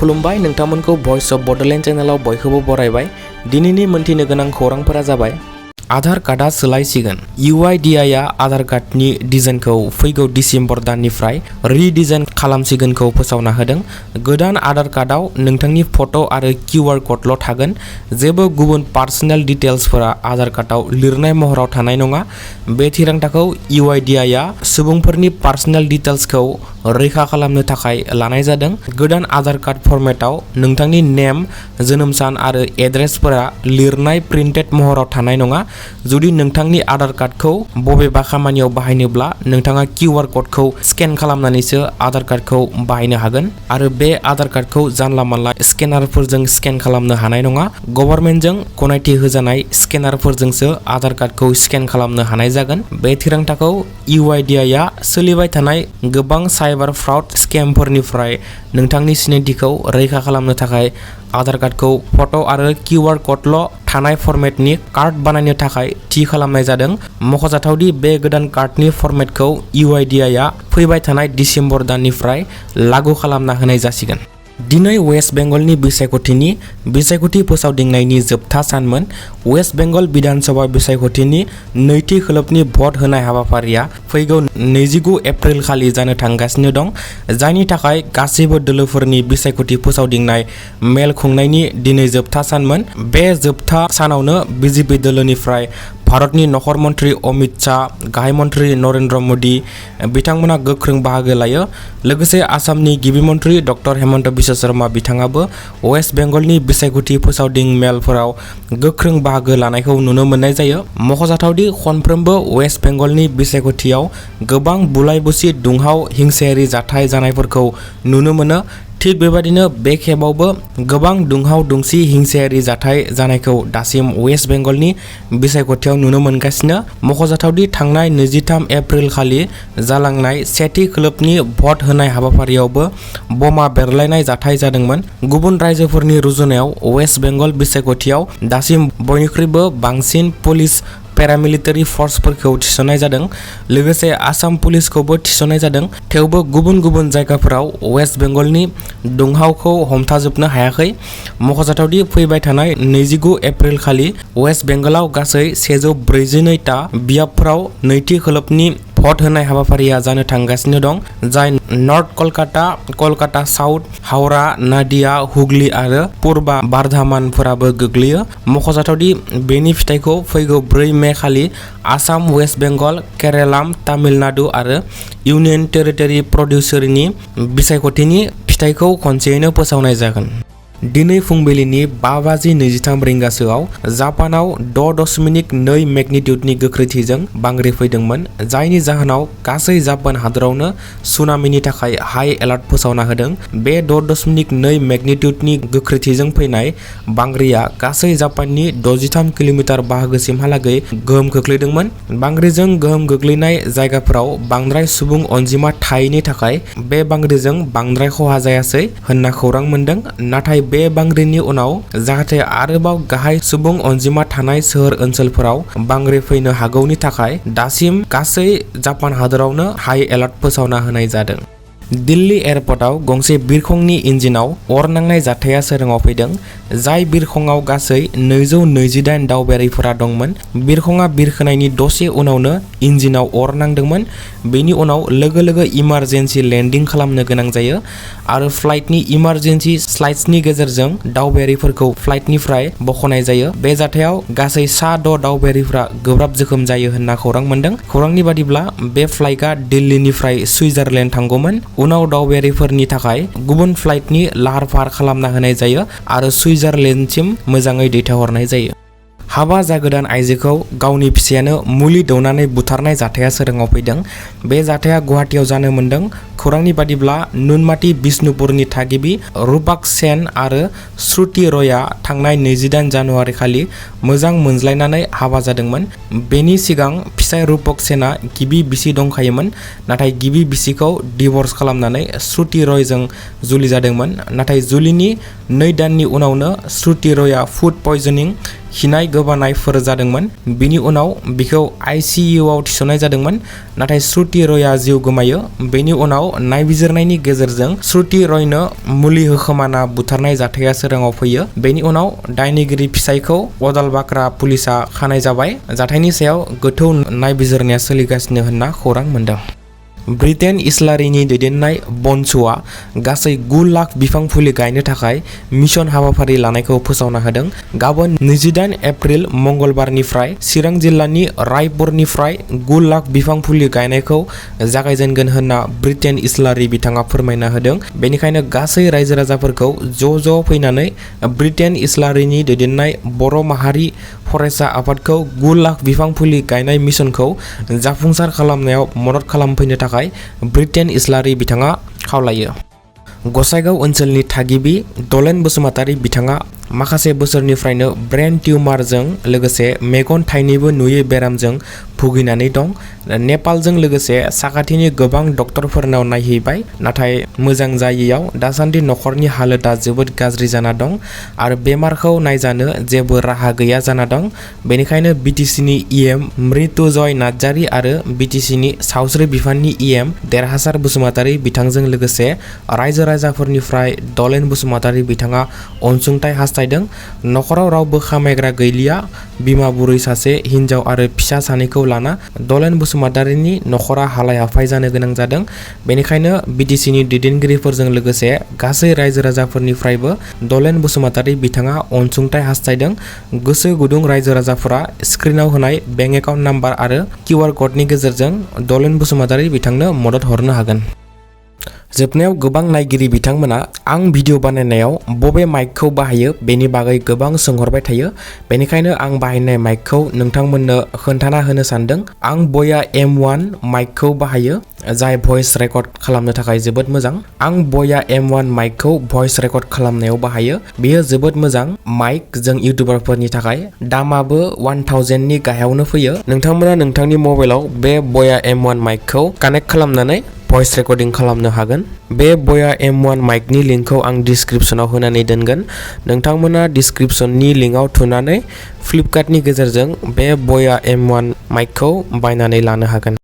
खुलुमबाय नोंथांमोनखौ voice of Bodoland चैनलाव बयखौबो बरायबाय। दिनैनि मोनथिनो गोनां खौरांफोरा जाबाय आधार कार्डआ सोलायसिगोन। UIDAI आधार कार्डनि डिजाइनखौ फैगौ डिसेम्बर दाननिफ्राय रिडिजाइन खालामसिगोनखौ फोसावना होदों। गोदान आधार कार्डआव नोंथांनि फट' आरो QR क'डल' थागोन। जेबो गुबुन पार्सनेल डिटेल्सफोरा आधार कार्डआव लिरनाय महराव थानाय नङा। बे थिरांथाखौ UIDAI सुबुंफोरनि पार्सनेल डिटेल्सखौ रैखा खालामनो थाखाय लानाय जादों। गोदान आधार कार्ड फर्मेटआव नोंथांनि नेम, जोनोम सान आरो एड्रेसफोरा लिरनाय प्रिन्टेड महराव थानाय नङा। जुदि नोंथांनि आधार कार्डखौ बबेबा खामानियाव बाहायनोब्ला नोंथाङा QR क'डखौ स्केन खालामनानैसो आधार कार्डखौ बाहायनो हागोन आरो बे आधार कार्डखौ जानला मानला स्केनारफोरजों स्केन खालामनो हानाय नङा। गभर्नमेन्टजों गनायथि होजानाय स्केनारफोरजोंसो आधार कार्डखौ स्केन खालामनो हानाय जागोन। बे थिरांथाखौ UIDAI सोलिबाय थानाय गोबां साइबार फ्रड स्केमफोरनिफ्राय नोंथांनि सिनायथिखौ रैखा खालामनो थाखाय आधार कार्डखौ फट' आरो QR क'डल' थानाय फर्मेटनि कार्ड बानायनो थाखाय थि खालामनाय जादों। मख'जाथावदि बे गोदान कार्डनि फर्मेटखौ UIDAI फैबाय थानाय डिसेम्बर दाननिफ्राय लागू खालामना होनाय जासिगोन। दिनै वेस्ट बेंगलनि बिसायख'थि फोसावदिंनायनि जोबथा सानमोन। वेस्ट बेंगल विधानसभा बिसायख'थिनि नैथि खोलोबनि भट होनाय हाबाफारिया फैगौ 29 एप्रिल खालि जानो थांगासिनो दं, जायनि थाखाय गासैबो दोलोफोरनि बिसायख'थि फोसावदिंनाय मेल खुंनायनि दिनै जोबथा सानमोन। बे जोबथा सानावनो BJP दोलोनिफ्राय भारतनि नखर मन्त्रि अमित शाह, गाहाय मन्त्रि नरेन्द्र मोदी बिथांमोना गोख्रों बाहागो लायो। लोगोसे आसामनि गिबि मन्त्रि डक्टर हेमन्त बिश्व शर्मा बिथाङाबो वेस्ट बेंगलनि बिसायख'थि फोसावदिं मेलफोराव गोख्रों बाहागो लानायखौ नुनो मोननाय जायो। मख'जाथावदि खनफ्रोमबो वेस्ट बेंगलनि बिसायख'थियाव गोबां बुलाय-बुसि दुंहाव हिंसायारि जाथाय जानायफोरखौ नुनो मोनो। थिग बेबादिनो बे खेबावबो गोबां दुंहाव-दुंसि हिंसायारि जाथाय जानायखौ दासिम वेस्ट बेंगलनि बिसायख'थियाव नुनो मोनगासिनो। मख'जाथावदि थांनाय 23 एप्रिल खालि जालांनाय सेथि खोलोबनि भट होनाय हाबाफारियावबो बमा बेरलायनाय जाथाय जादोंमोन। गुबुन रायजोफोरनि रुजुनायाव वेस्ट बेंगल बिसायख'थियाव दासिम बयनिख्रुइबो बांसिन पुलिस पेरामिलिटारि फर्सफोरखौ थिसननाय जादों। लोगोसे आसाम पुलिसखौबो थिसननाय जादों। थेवबो गुबुन गुबुन जायगाफोराव वेस्ट बेंगलनि दुंहावखौ हमथाजोबनो हायाखै। मख'जाथावदि फैबाय थानाय 29 एप्रिल खालि वेस्ट बेंगलाव गासै 142 ता बियाबफोराव नैथि खोलोबनि भट होनाय हाबाफारिया जानो थांगासिनो दं, जाय नर्थ कलकाता, कलकाता साउथ, हावड़ा, नादिया, हुगली आरो पुर्बा बार्धामानफोराबो गोग्लैयो। मख'जाथावदि बेनि फिथाइखौ फैगौ 4 मे खालि आसाम, वेस्ट बेंगल, केरालाम, तामिलनाडु आरो इउनियन टेरिटरि प्रडिउसरनि बिसायख'थिनि फिथाइखौ खनसेयैनो फोसावनाय जागोन। दिनै फुंबिलिनि 5:23 रिंगासोआव जापानाव 6.2 मेगनिट्युडनि गोख्रैथिजों बांग्रि फैदोंमोन, जायनि जाहोनाव गासै जापान हादरावनो सुनामिनि थाखाय हाई एलार्ट फोसावना होदों। बे 6.2 मेगनिट्युडनि गोख्रैथिजों फैनाय बांग्रिया गासै जापाननि 63 किल'मिटार बाहागोसिमहालागै गोहोम खोख्लैदोंमोन। बांग्रिजों गोहोम गोग्लैनाय जायगाफोराव बांद्राय सुबुं अनजिमा थायैनि थाखाय बे बांग्रिजों बांद्राय खहा जायासै होनना खौरां मोनदों। नाथाय बे बांग्रिनि उनाव जाहाथे आरोबाव गाहाय सुबुं अनजिमा थानाय सोहोर ओनसोलफोराव बांग्रि फैनो हागौनि थाखाय दासिम गासै जापान हादरावनो हाई एलार्ट फोसावना होनाय जादों। दिल्ली एयारपर्टआव गंसे बिरखंनि इन्जिनाव अर नांनाय जाथाया सोराङाव फैदों, जाय बिरखंआव गासै 228 दावबायारिफोरा दंमोन। बिरखंआ बिरखोनायनि दसे उनावनो इन्जिनाव अर नांदोंमोन। बेनि उनाव लोगो लोगो इमारजेन्सि लेन्डिं खालामनो गोनां जायो आरो फ्लाइटनि इमारजेन्सि स्लाइड्सनि गेजेरजों दावबायारिफोरखौ फ्लाइटनिफ्राय बख'नाय जायो। बे जाथायाव गासै 6 दावबायारिफोरा गोब्राब जोखोम जायो होनना खौरां मोनदों। खौरांनि बादिब्ला बे फ्लाइटआ दिल्लीनिफ्राय सुइजारलेण्ड थांगौमोन। उनाव दावबायारिफोरनि थाखाय गुबुन फ्लाइटनि लाहार-फाहार खालामना होनाय जायो आरो सुइजारलेण्डसिम मोजाङै दैथायहरनाय जायो। हाबा जागोदान आइजोखौ गावनि फिसायानो मुलि दौनानै बुथारनाय जाथाया सोराङाव फैदों। बे जाथाया गुवाहाटीआव जानो मोनदों। खौरांनि बादिब्ला नुनमाटी बिष्णुपुरनि थागिबि रूपक सेन आरो श्रुति रयआ थांनाय 28 जानुवारि खालि मोजां मोनज्लायनानै हाबा जादोंमोन। बेनि सिगां फिसाय रूपक सेनआ गिबि बिसि दंखायोमोन, नाथाय गिबि बिसिखौ डिभर्स खालामनानै श्रुति रयजों जुलि जादोंमोन। नाथाय जुलिनि 2 दाननि उनावनो श्रुति रयआ फुड पयजनिं खिनाय गोबानायफोर जादोंमोन। बिनि उनाव बिखौ ICU आव थिसननाय जादोंमोन, नाथाय श्रुति रयआ जिउ गोमायो। बेनि उनाव नायबिजिरनायनि गेजेरजों श्रुति रयनो मुलि होखोमाना बुथारनाय जाथाया सोराङाव फैयो। बेनि उनाव दायनिगिरि फिसायखौ अदालबाक्रा पुलिसा खानाय जाबाय। जाथायनि सायाव गोथौ नायबिजिरनाया सोलिगासिनो होनना खौरां मोनदों। ब्रिटेन इस्लारिनि दैदेननाय बन्सुआ गासै 9 लाख बिफां फुलि गायनो थाखाय मिशन हाबाफारि लानायखौ फोसावना होदों। गाबोन 28 एप्रिल मंगलबारनिफ्राय चिरां जिल्लानि रायपुरनिफ्राय 9 लाख बिफां फुलि गायनायखौ जागायजेनगोन होनना ब्रिटेन इस्लारि बिथाङा फोरमायना होदों। बेनिखायनो गासै रायजो राजाफोरखौ ज' फैनानै ब्रिटेन इस्लारिनि दैदेननाय बर' माहारि फरायसा आफादखौ 9 लाख बिफां फुलि गायनाय मिशनखौ जाफुंसार खालामनायाव मदद खालामफैनो थाखाय ब्रिटेन इस्लारि बिथाङा खावलायो। गसाइगाव ओनसोलनि थागिबि दलेन बसुमतारी बिथाङा माखासे बोसोरनिफ्रायनो ब्रेन टिउमारजों लोगोसे मेगन थाइनैबो नुयै बेरामजों भुगिनानै दं। नेपालजों लोगोसे साखाथिनि गोबां डक्टरफोरनाव नायहैबाय, नाथाय मोजां जायैयाव दासान्दि नखरनि हालोदा जोबोद गाज्रि जाना दं आरो बेमारखौ नायजानो जेबो राहा गैया जाना दं। बेनिखायनो BTCनि EM मृत्युजय नार्जारी आरो BTCनि सावस्रि बिफाननि EM देरहासार बसुमतारी बिथांजों लोगोसे रायजो राजाफोरनिफ्राय दलेन बसुमतारी बिथाङा अनसुंथाइ हास्थायदों। नखराव रावबो खामायग्रा गैलिया। बिमा बुरै सासे हिनजाव आरो फिसा सानैखौ लाना दलेन बसुमतारीनि नखरा हालाय हाफाय जानो गोनां जादों। बेनिखायनो BTCनि दैदेनगिरिफोरजों लोगोसे गासै रायजो राजाफोरनिफ्रायबो दलेन बसुमतारी बिथाङा अनसुंथाइ हास्थायदों। गोसो गुदुं रायजो राजाफोरा स्क्रिनाव होनाय बेंक एकाउन्ट नाम्बार आरो QR क'डनि गेजेरजों दलेन बसुमतारी बिथांनो मदद हरनो हागोन। जोबनायाव गोबां नायगिरि बिथांमोना आं भिडिअ बानायनायाव बबे माइकखौ बाहायो बेनि बागै गोबां सोंहरबाय थायो। बेनिखायनो आं बाहायनाय माइकखौ नोंथांमोननो खोन्थाना होनो सानदों। आं बया M1 माइकखौ बाहायो, जाय भइस रेकर्ड खालामनो थाखाय जोबोद मोजां। आं बया M1 माइकखौ भइस रेकर्ड खालामनायाव बाहायो। बेयो जोबोद मोजां माइक जों इउटिउबारफोरनि थाखाय। दामाबो 1000 नि गाहायावनो फैयो। नोंथांमोना नोंथांनि मबाइलाव बे बया M1 माइकखौ कानेक्ट खालामनानै भइस रेकर्डिं खालामनो हागोन। बे बया M1 माइकनि लिंकखौ आं डिसक्रिप्शनाव होनानै दोनगोन। नोंथांमोना डिसक्रिप्शननि लिंकआव थुनानै फ्लिपकार्टनि गेजेरजों बे बया M1 माइकखौ बायनानै लानो हागोन।